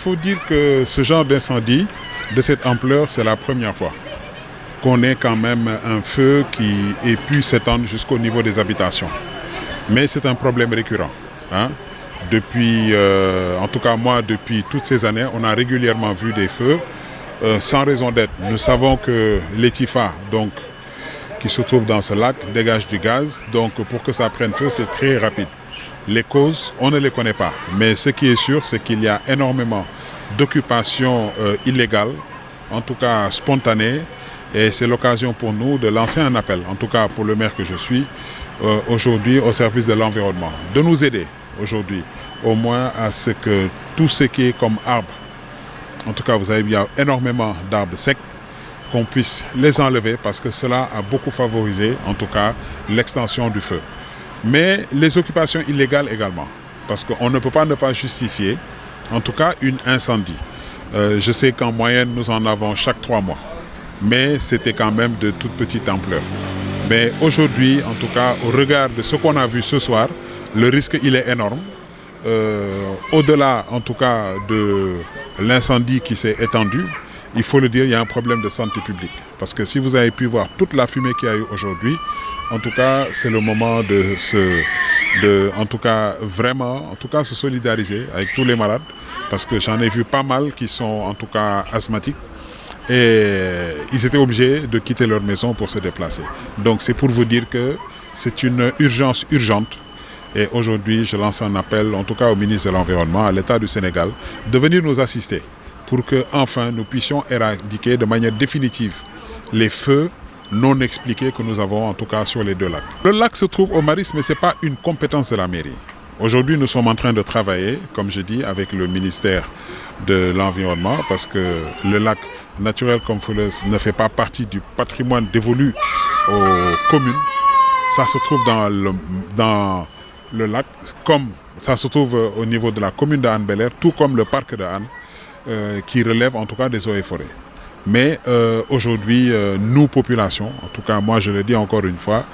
faut dire que ce genre d'incendie, de cette ampleur, c'est la première fois qu'on ait quand même un feu qui ait pu s'étendre jusqu'au niveau des habitations. Mais c'est un problème récurrent. Hein. Depuis, en tout cas moi, depuis toutes ces années, on a régulièrement vu des feux sans raison d'être. Nous savons que l'Etifa, donc, qui se trouve dans ce lac, dégage du gaz. Donc pour que ça prenne feu, c'est très rapide. Les causes, on ne les connaît pas. Mais ce qui est sûr, c'est qu'il y a énormément d'occupations illégales, en tout cas spontanées. Et c'est l'occasion pour nous de lancer un appel, en tout cas pour le maire que je suis, aujourd'hui au service de l'environnement, de nous aider aujourd'hui au moins à ce que tout ce qui est comme arbre, en tout cas vous avez bien énormément d'arbres secs, qu'on puisse les enlever parce que cela a beaucoup favorisé en tout cas l'extension du feu. Mais les occupations illégales également, parce qu'on ne peut pas ne pas justifier en tout cas une incendie. Je sais qu'en moyenne nous en avons chaque 3 mois. Mais c'était quand même de toute petite ampleur. Mais aujourd'hui, en tout cas, au regard de ce qu'on a vu ce soir, le risque il est énorme. Au-delà, en tout cas, de l'incendie qui s'est étendu, il faut le dire, il y a un problème de santé publique. Parce que si vous avez pu voir toute la fumée qu'il y a eu aujourd'hui, en tout cas, c'est le moment en tout cas, vraiment, en tout cas, se solidariser avec tous les malades. Parce que j'en ai vu pas mal qui sont, en tout cas, asthmatiques. Et ils étaient obligés de quitter leur maison pour se déplacer. Donc c'est pour vous dire que c'est une urgence urgente. Et aujourd'hui, je lance un appel, en tout cas au ministre de l'Environnement, à l'État du Sénégal, de venir nous assister pour que enfin nous puissions éradiquer de manière définitive les feux non expliqués que nous avons en tout cas sur les 2 lacs. Le lac se trouve au Maristes, mais ce n'est pas une compétence de la mairie. Aujourd'hui, nous sommes en train de travailler, comme je dis, avec le ministère de l'Environnement, parce que le lac naturel comme Fouleuse ne fait pas partie du patrimoine dévolu aux communes. Ça se trouve dans le lac, comme ça se trouve au niveau de la commune de Hann-Bel-Air, tout comme le parc de Hann, qui relève en tout cas des eaux et forêts. Mais aujourd'hui, nous, population, en tout cas moi je le dis encore une fois,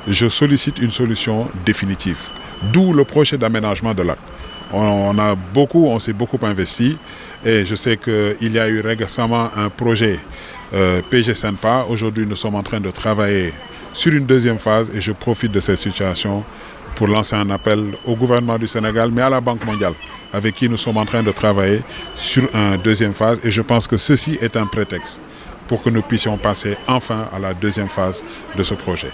je sollicite une solution définitive. D'où le projet d'aménagement de lac. On s'est beaucoup investi et je sais qu'il y a eu récemment un projet PG Senpa. Aujourd'hui, nous sommes en train de travailler sur une 2e phase et je profite de cette situation pour lancer un appel au gouvernement du Sénégal, mais à la Banque mondiale, avec qui nous sommes en train de travailler sur une 2e phase. Et je pense que ceci est un prétexte pour que nous puissions passer enfin à la 2e phase de ce projet.